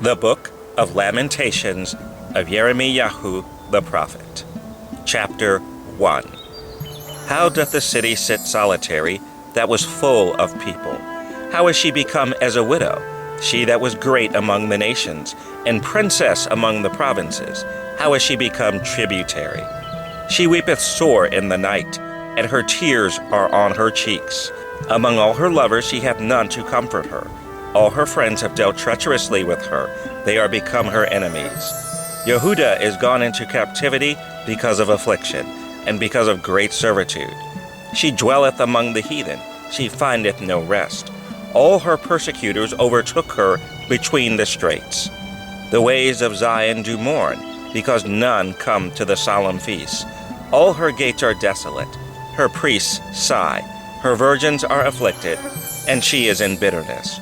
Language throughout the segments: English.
The Book of Lamentations of Yahusha the prophet. Chapter 1. How doth the city sit solitary, that was full of people? How is she become as a widow, she that was great among the nations, and princess among the provinces? How is she become tributary? She weepeth sore in the night, and her tears are on her cheeks. Among all her lovers she hath none to comfort her. All her friends have dealt treacherously with her. They are become her enemies. Yehuda is gone into captivity because of affliction, and because of great servitude. She dwelleth among the heathen. She findeth no rest. All her persecutors overtook her between the straits. The ways of Zion do mourn, because none come to the solemn feast. All her gates are desolate. Her priests sigh. Her virgins are afflicted, and she is in bitterness.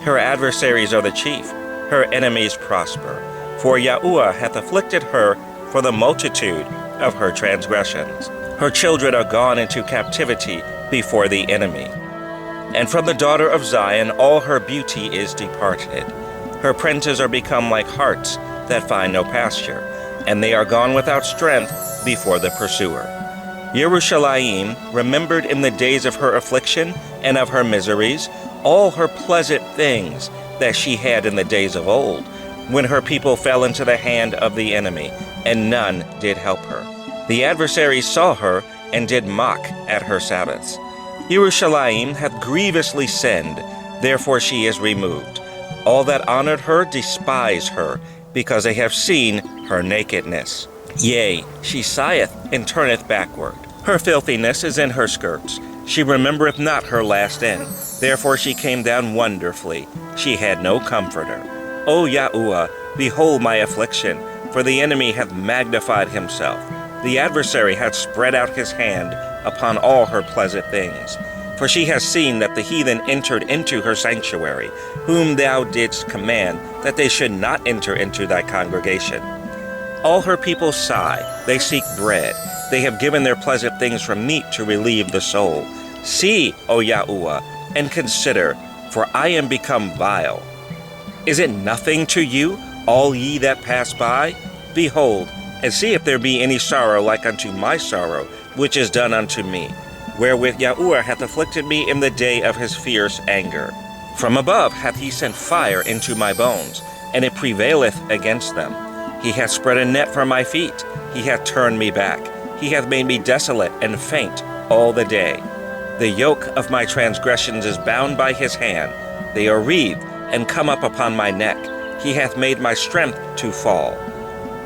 Her adversaries are the chief, her enemies prosper. For Yahuwah hath afflicted her for the multitude of her transgressions. Her children are gone into captivity before the enemy. And from the daughter of Zion all her beauty is departed. Her princes are become like harts that find no pasture, and they are gone without strength before the pursuer. Yerushalayim remembered in the days of her affliction and of her miseries all her pleasant things that she had in the days of old, when her people fell into the hand of the enemy, and none did help her. The adversaries saw her and did mock at her Sabbaths. Yerushalayim hath grievously sinned, therefore she is removed. All that honored her despise her, because they have seen her nakedness. Yea, she sigheth and turneth backward. Her filthiness is in her skirts. She remembereth not her last end. Therefore she came down wonderfully. She had no comforter. O Yahuwah, behold my affliction, for the enemy hath magnified himself. The adversary hath spread out his hand upon all her pleasant things. For she has seen that the heathen entered into her sanctuary, whom thou didst command that they should not enter into thy congregation. All her people sigh, they seek bread. They have given their pleasant things from meat to relieve the soul. See, O Yahuwah, and consider, for I am become vile. Is it nothing to you, all ye that pass by? Behold, and see if there be any sorrow like unto my sorrow, which is done unto me, wherewith Yahuwah hath afflicted me in the day of his fierce anger. From above hath he sent fire into my bones, and it prevaileth against them. He hath spread a net for my feet. He hath turned me back. He hath made me desolate and faint all the day. The yoke of my transgressions is bound by his hand. They are wreathed and come up upon my neck. He hath made my strength to fall.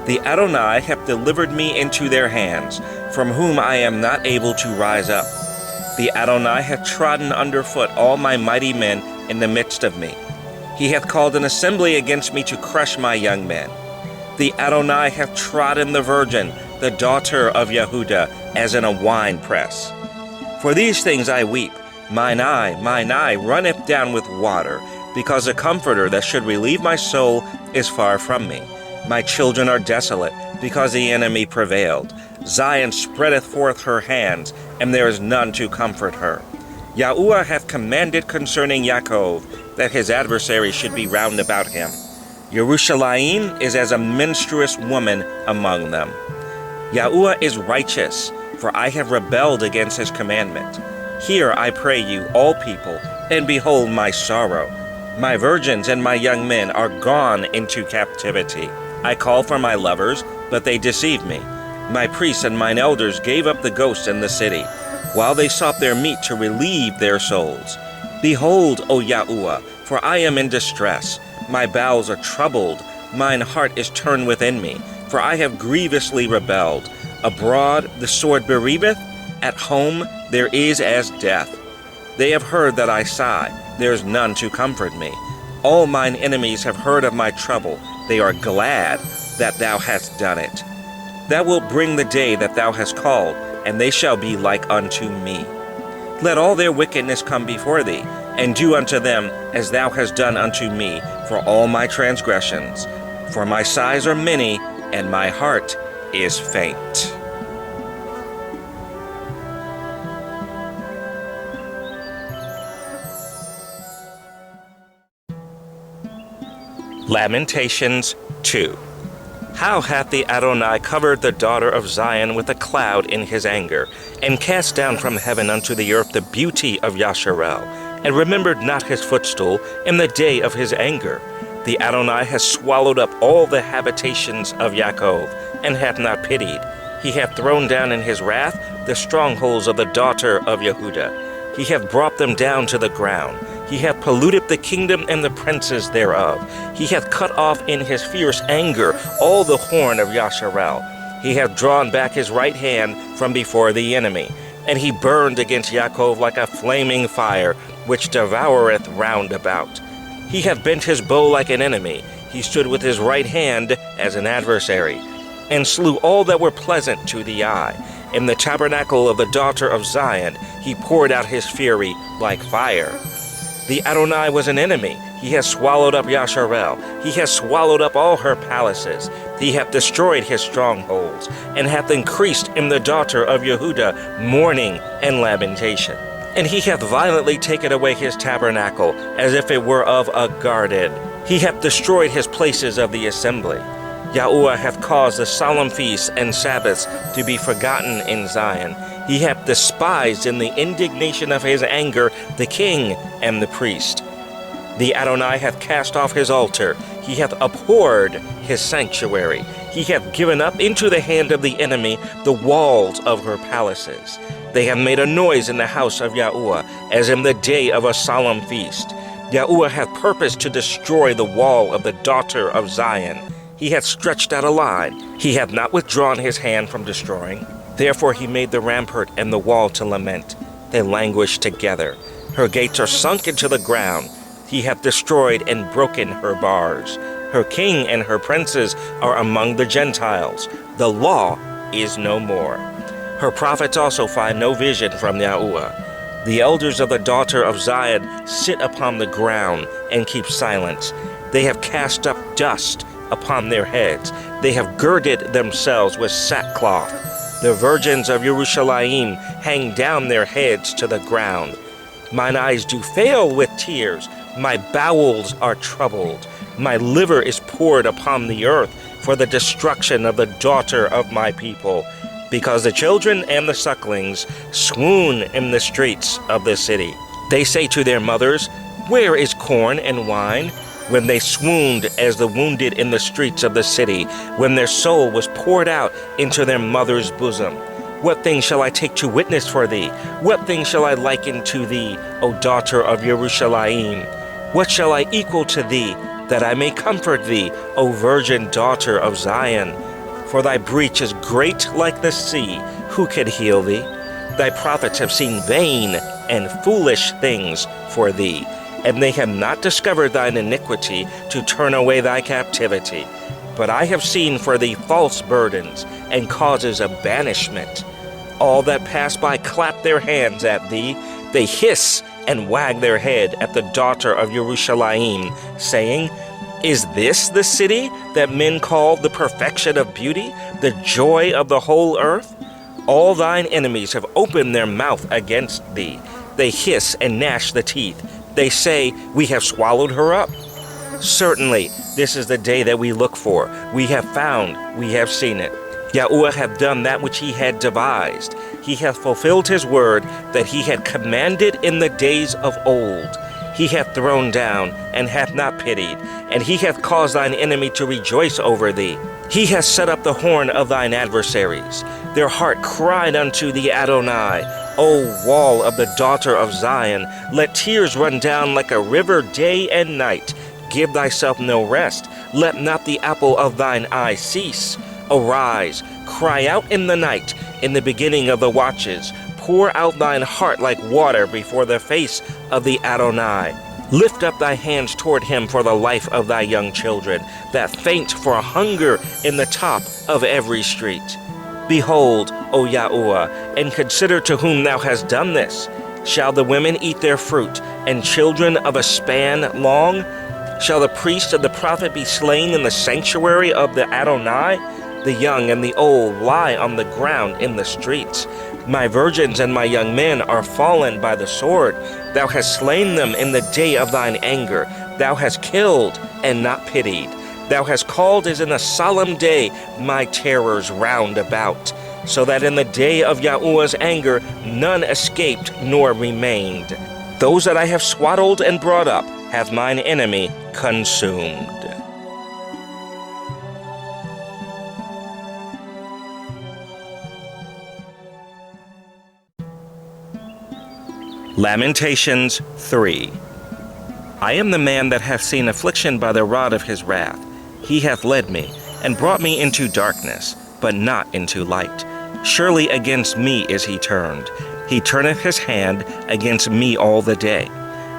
The Adonai hath delivered me into their hands, from whom I am not able to rise up. The Adonai hath trodden under foot all my mighty men in the midst of me. He hath called an assembly against me to crush my young men. The Adonai hath trodden the virgin, the daughter of Yehuda, as in a winepress. For these things I weep. Mine eye runneth down with water, because the comforter that should relieve my soul is far from me. My children are desolate, because the enemy prevailed. Zion spreadeth forth her hands, and there is none to comfort her. Yahuwah hath commanded concerning Yaakov, that his adversary should be round about him. Yerushalayim is as a menstruous woman among them. Yahuwah is righteous, for I have rebelled against his commandment. Hear, I pray you, all people, and behold my sorrow. My virgins and my young men are gone into captivity. I call for my lovers, but they deceive me. My priests and mine elders gave up the ghosts in the city, while they sought their meat to relieve their souls. Behold, O Yahuwah, for I am in distress. My bowels are troubled, mine heart is turned within me, for I have grievously rebelled. Abroad the sword bereaveth, at home there is as death. They have heard that I sigh, there is none to comfort me. All mine enemies have heard of my trouble, they are glad that thou hast done it. Thou wilt bring the day that thou hast called, and they shall be like unto me. Let all their wickedness come before thee, and do unto them as thou hast done unto me for all my transgressions. For my sighs are many, and my heart is faint. Lamentations 2. How hath the Adonai covered the daughter of Zion with a cloud in his anger, and cast down from heaven unto the earth the beauty of Yasharel, and remembered not his footstool in the day of his anger. The Adonai has swallowed up all the habitations of Yaakov, and hath not pitied. He hath thrown down in his wrath the strongholds of the daughter of Yehuda. He hath brought them down to the ground. He hath polluted the kingdom and the princes thereof. He hath cut off in his fierce anger all the horn of Yasharel. He hath drawn back his right hand from before the enemy. And he burned against Yaakov like a flaming fire, which devoureth round about. He hath bent his bow like an enemy. He stood with his right hand as an adversary, and slew all that were pleasant to the eye. In the tabernacle of the daughter of Zion he poured out his fury like fire. The Adonai was an enemy. He has swallowed up Yasharel. He has swallowed up all her palaces. He hath destroyed his strongholds, and hath increased in the daughter of Yehuda mourning and lamentation. And he hath violently taken away his tabernacle, as if it were of a garden. He hath destroyed his places of the assembly. Yahuwah hath caused the solemn feasts and Sabbaths to be forgotten in Zion. He hath despised in the indignation of his anger the king and the priest. The Adonai hath cast off his altar. He hath abhorred his sanctuary. He hath given up into the hand of the enemy the walls of her palaces. They have made a noise in the house of Yahuwah, as in the day of a solemn feast. Yahuwah hath purposed to destroy the wall of the daughter of Zion. He hath stretched out a line. He hath not withdrawn his hand from destroying. Therefore he made the rampart and the wall to lament. They languish together. Her gates are sunk into the ground. He hath destroyed and broken her bars. Her king and her princes are among the Gentiles. The law is no more. Her prophets also find no vision from Yahuwah. The elders of the daughter of Zion sit upon the ground and keep silence. They have cast up dust upon their heads. They have girded themselves with sackcloth. The virgins of Jerusalem hang down their heads to the ground. Mine eyes do fail with tears. My bowels are troubled. My liver is poured upon the earth for the destruction of the daughter of my people, because the children and the sucklings swoon in the streets of the city. They say to their mothers, "Where is corn and wine?" When they swooned as the wounded in the streets of the city, when their soul was poured out into their mother's bosom. What thing shall I take to witness for thee? What thing shall I liken to thee, O daughter of Jerusalem? What shall I equal to thee, that I may comfort thee, O virgin daughter of Zion? For thy breach is great like the sea. Who can heal thee? Thy prophets have seen vain and foolish things for thee, and they have not discovered thine iniquity to turn away thy captivity. But I have seen for thee false burdens and causes of banishment. All that pass by clap their hands at thee. They hiss and wag their head at the daughter of Jerusalem, saying, "Is this the city that men call the perfection of beauty, the joy of the whole earth?" All thine enemies have opened their mouth against thee. They hiss and gnash the teeth. They say, "We have swallowed her up." Certainly, this is the day that we look for. We have found, we have seen it. Yahuwah hath done that which he had devised. He hath fulfilled his word that he had commanded in the days of old. He hath thrown down and hath not pitied, and he hath caused thine enemy to rejoice over thee. He hath set up the horn of thine adversaries. Their heart cried unto the Adonai, O wall of the daughter of Zion, let tears run down like a river day and night. Give thyself no rest. Let not the apple of thine eye cease. Arise, cry out in the night, in the beginning of the watches. Pour out thine heart like water before the face of the Adonai. Lift up thy hands toward him for the life of thy young children, that faint for hunger in the top of every street. Behold, O Yahuwah, and consider to whom thou hast done this. Shall the women eat their fruit, and children of a span long? Shall the priest and the prophet be slain in the sanctuary of the Adonai? The young and the old lie on the ground in the streets. My virgins and my young men are fallen by the sword. Thou hast slain them in the day of thine anger. Thou hast killed and not pitied. Thou hast called as in a solemn day my terrors round about, so that in the day of Yahuwah's anger none escaped nor remained. Those that I have swaddled and brought up hath mine enemy consumed. Lamentations 3. I am the man that hath seen affliction by the rod of his wrath. He hath led me, and brought me into darkness, but not into light. Surely against me is he turned. He turneth his hand against me all the day.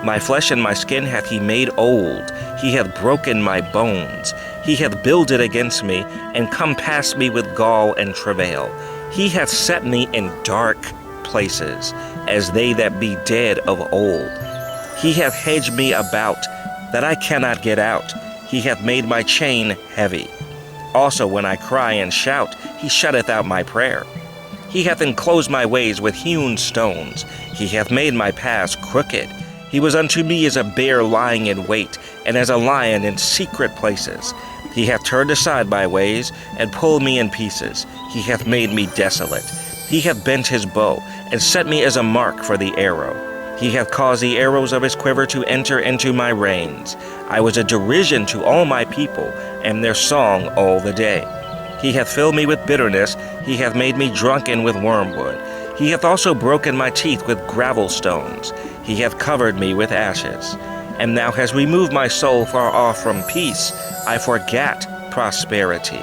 My flesh and my skin hath he made old. He hath broken my bones. He hath builded against me, and compassed me with gall and travail. He hath set me in dark places, as they that be dead of old. He hath hedged me about, that I cannot get out. He hath made my chain heavy. Also when I cry and shout, he shutteth out my prayer. He hath enclosed my ways with hewn stones. He hath made my paths crooked. He was unto me as a bear lying in wait, and as a lion in secret places. He hath turned aside my ways, and pulled me in pieces. He hath made me desolate. He hath bent his bow, and set me as a mark for the arrow. He hath caused the arrows of his quiver to enter into my reins. I was a derision to all my people, and their song all the day. He hath filled me with bitterness. He hath made me drunken with wormwood. He hath also broken my teeth with gravel stones. He hath covered me with ashes. And thou hast removed my soul far off from peace. I forgat prosperity.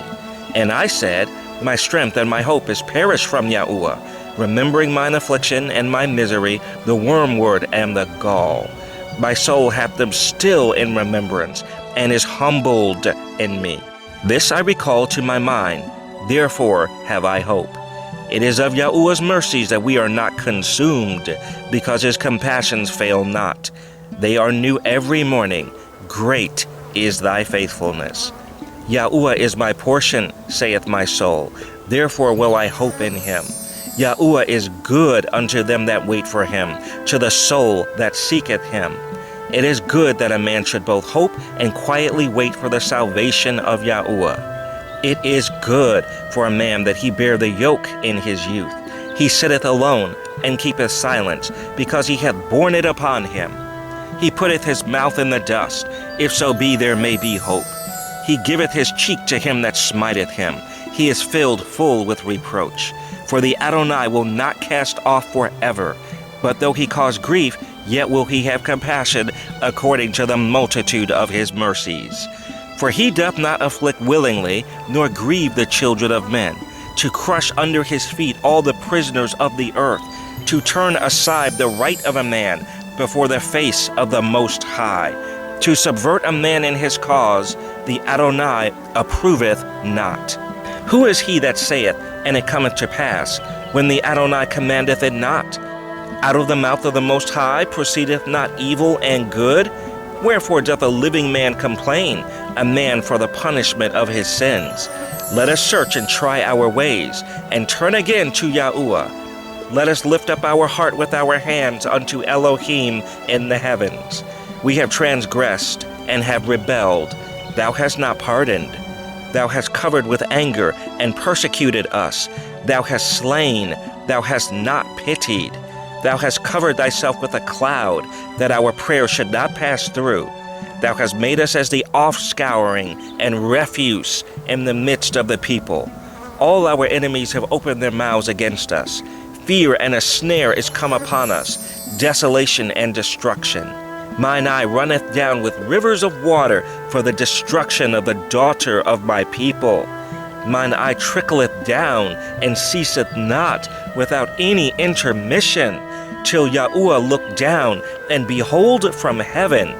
And I said, my strength and my hope is perished from Yahuwah. Remembering mine affliction and my misery, the wormwood and the gall. My soul hath them still in remembrance, and is humbled in me. This I recall to my mind, therefore have I hope. It is of Yahuwah's mercies that we are not consumed, because his compassions fail not. They are new every morning. Great is thy faithfulness. Yahuwah is my portion, saith my soul. Therefore will I hope in him. Yahuwah is good unto them that wait for him, to the soul that seeketh him. It is good that a man should both hope and quietly wait for the salvation of Yahuwah. It is good for a man that he bear the yoke in his youth. He sitteth alone, and keepeth silence, because he hath borne it upon him. He putteth his mouth in the dust, if so be there may be hope. He giveth his cheek to him that smiteth him. He is filled full with reproach. For the Adonai will not cast off forever, but though he cause grief, yet will he have compassion according to the multitude of his mercies. For he doth not afflict willingly, nor grieve the children of men, to crush under his feet all the prisoners of the earth, to turn aside the right of a man before the face of the Most High, to subvert a man in his cause, the Adonai approveth not. Who is he that saith, and it cometh to pass, when the Adonai commandeth it not? Out of the mouth of the Most High proceedeth not evil and good? Wherefore doth a living man complain, a man for the punishment of his sins? Let us search and try our ways, and turn again to Yahuwah. Let us lift up our heart with our hands unto Elohim in the heavens. We have transgressed and have rebelled. Thou hast not pardoned. Thou hast covered with anger and persecuted us. Thou hast slain. Thou hast not pitied. Thou hast covered thyself with a cloud, that our prayer should not pass through. Thou hast made us as the offscouring and refuse in the midst of the people. All our enemies have opened their mouths against us. Fear and a snare is come upon us, desolation and destruction. Mine eye runneth down with rivers of water for the destruction of the daughter of my people. Mine eye trickleth down and ceaseth not without any intermission, till Yahuwah look down and behold from heaven.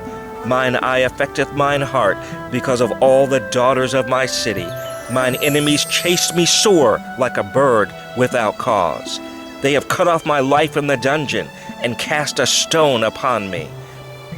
Mine eye affecteth mine heart because of all the daughters of my city. Mine enemies chased me sore like a bird without cause. They have cut off my life in the dungeon and cast a stone upon me.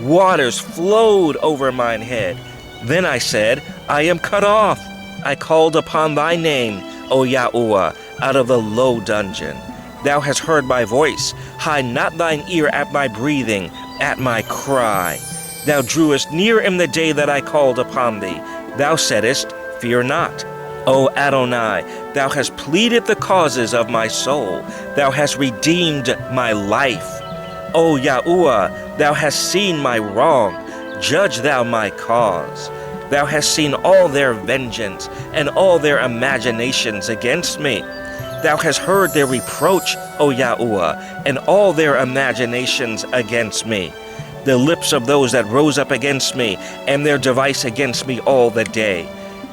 Waters flowed over mine head. Then I said, I am cut off. I called upon thy name, O Yahuwah, out of the low dungeon. Thou hast heard my voice. Hide not thine ear at my breathing, at my cry. Thou drewest near in the day that I called upon thee. Thou saidest, Fear not. O Adonai, thou hast pleaded the causes of my soul. Thou hast redeemed my life. O Yahuwah, thou hast seen my wrong. Judge thou my cause. Thou hast seen all their vengeance and all their imaginations against me. Thou hast heard their reproach, O Yahuwah, and all their imaginations against me. The lips of those that rose up against me, and their device against me all the day.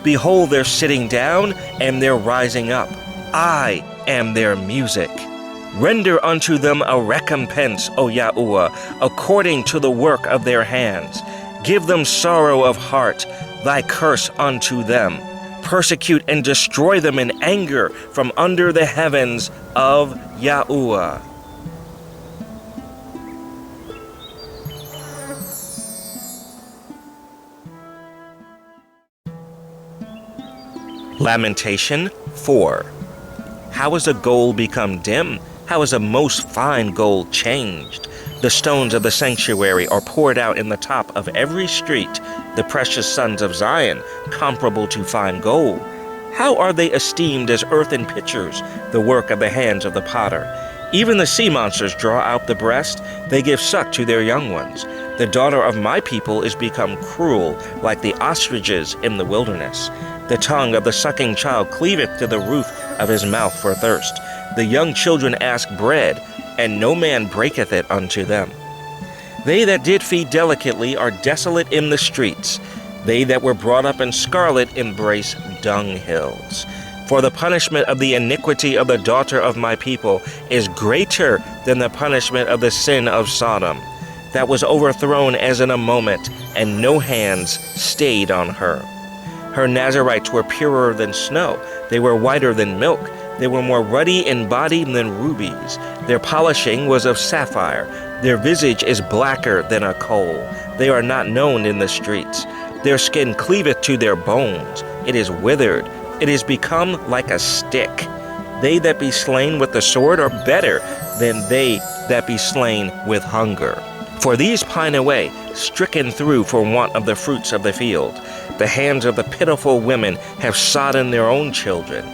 Behold their sitting down, and their rising up. I am their music. Render unto them a recompense, O Yahuwah, according to the work of their hands. Give them sorrow of heart, thy curse unto them. Persecute and destroy them in anger from under the heavens of Yahuwah. Lamentation 4. How is a gold become dim? How is a most fine gold changed? The stones of the sanctuary are poured out in the top of every street, the precious sons of Zion, comparable to fine gold. How are they esteemed as earthen pitchers, the work of the hands of the potter? Even the sea monsters draw out the breast, they give suck to their young ones. The daughter of my people is become cruel, like the ostriches in the wilderness. The tongue of the sucking child cleaveth to the roof of his mouth for thirst. The young children ask bread, and no man breaketh it unto them. They that did feed delicately are desolate in the streets. They that were brought up in scarlet embrace dunghills. For the punishment of the iniquity of the daughter of my people is greater than the punishment of the sin of Sodom, that was overthrown as in a moment, and no hands stayed on her. Her Nazarites were purer than snow. They were whiter than milk. They were more ruddy in body than rubies. Their polishing was of sapphire. Their visage is blacker than a coal. They are not known in the streets. Their skin cleaveth to their bones. It is withered. It is become like a stick. They that be slain with the sword are better than they that be slain with hunger. For these pine away, stricken through for want of the fruits of the field. The hands of the pitiful women have sodden their own children.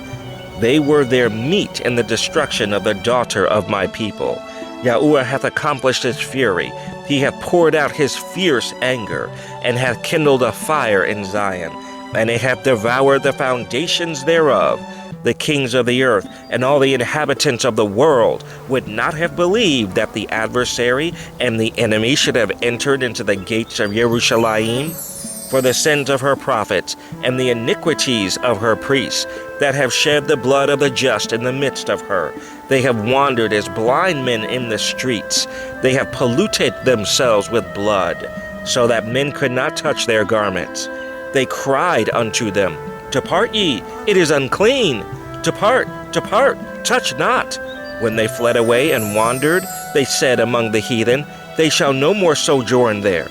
They were their meat in the destruction of the daughter of my people. Yahuwah hath accomplished his fury. He hath poured out his fierce anger, and hath kindled a fire in Zion, and it hath devoured the foundations thereof. The kings of the earth and all the inhabitants of the world would not have believed that the adversary and the enemy should have entered into the gates of Jerusalem. For the sins of her prophets and the iniquities of her priests that have shed the blood of the just in the midst of her. They have wandered as blind men in the streets. They have polluted themselves with blood, so that men could not touch their garments. They cried unto them, Depart ye, it is unclean. Depart, depart, touch not. When they fled away and wandered, they said among the heathen, They shall no more sojourn there.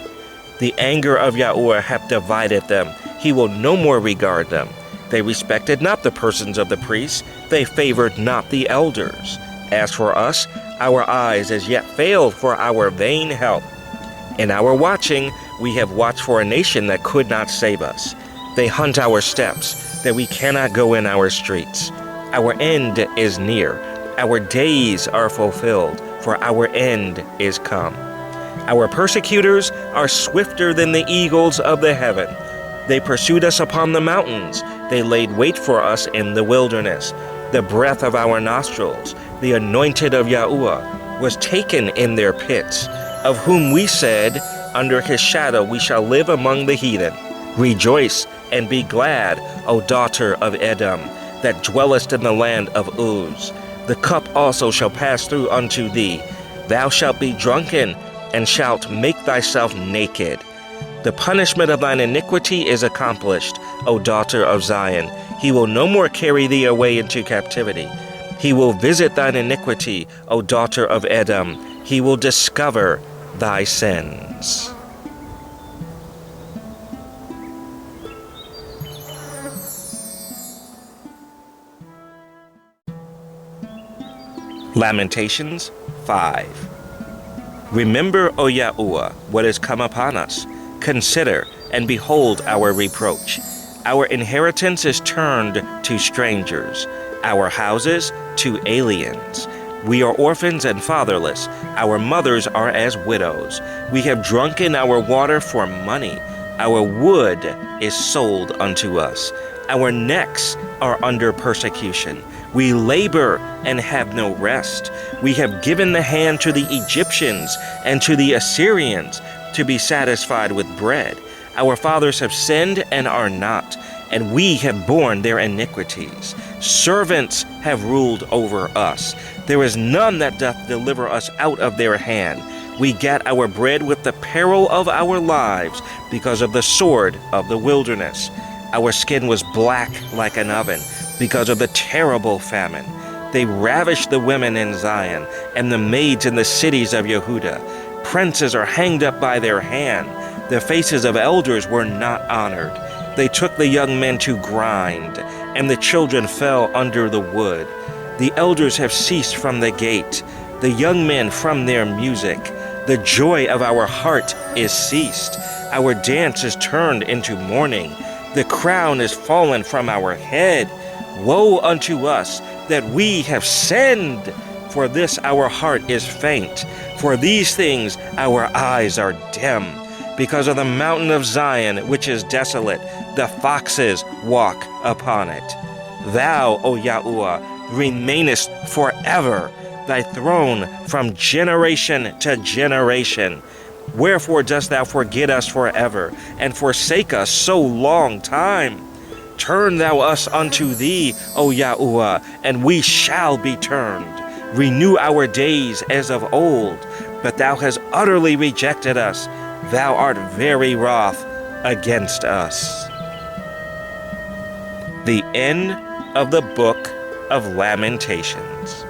The anger of Yahuwah hath divided them. He will no more regard them. They respected not the persons of the priests. They favored not the elders. As for us, our eyes as yet failed for our vain help. In our watching, we have watched for a nation that could not save us. They hunt our steps, that we cannot go in our streets. Our end is near. Our days are fulfilled, for our end is come. Our persecutors are swifter than the eagles of the heaven. They pursued us upon the mountains. They laid wait for us in the wilderness. The breath of our nostrils, the anointed of Yahuwah, was taken in their pits, of whom we said, Under his shadow we shall live among the heathen. Rejoice and be glad, O daughter of Edom, that dwellest in the land of Uz. The cup also shall pass through unto thee. Thou shalt be drunken, and shalt make thyself naked. The punishment of thine iniquity is accomplished, O daughter of Zion. He will no more carry thee away into captivity. He will visit thine iniquity, O daughter of Edom. He will discover thy sins. Lamentations 5. Remember, O Yahuwah, what is come upon us. Consider and behold our reproach. Our inheritance is turned to strangers, our houses to aliens. We are orphans and fatherless. Our mothers are as widows. We have drunken our water for money. Our wood is sold unto us. Our necks are under persecution. We labor and have no rest. We have given the hand to the Egyptians and to the Assyrians to be satisfied with bread. Our fathers have sinned and are not, and we have borne their iniquities. Servants have ruled over us. There is none that doth deliver us out of their hand. We get our bread with the peril of our lives because of the sword of the wilderness. Our skin was black like an oven because of the terrible famine. They ravished the women in Zion and the maids in the cities of Yehuda. Princes are hanged up by their hand. The faces of elders were not honored. They took the young men to grind, and the children fell under the wood. The elders have ceased from the gate, the young men from their music. The joy of our heart is ceased. Our dance is turned into mourning. The crown is fallen from our head. Woe unto us that we have sinned! For this our heart is faint. For these things our eyes are dim. Because of the mountain of Zion, which is desolate, the foxes walk upon it. Thou, O Yahuwah, remainest forever, thy throne from generation to generation. Wherefore dost thou forget us forever, and forsake us so long time? Turn thou us unto thee, O Yahuwah, and we shall be turned. Renew our days as of old, but thou hast utterly rejected us. Thou art very wroth against us. The end of the Book of Lamentations.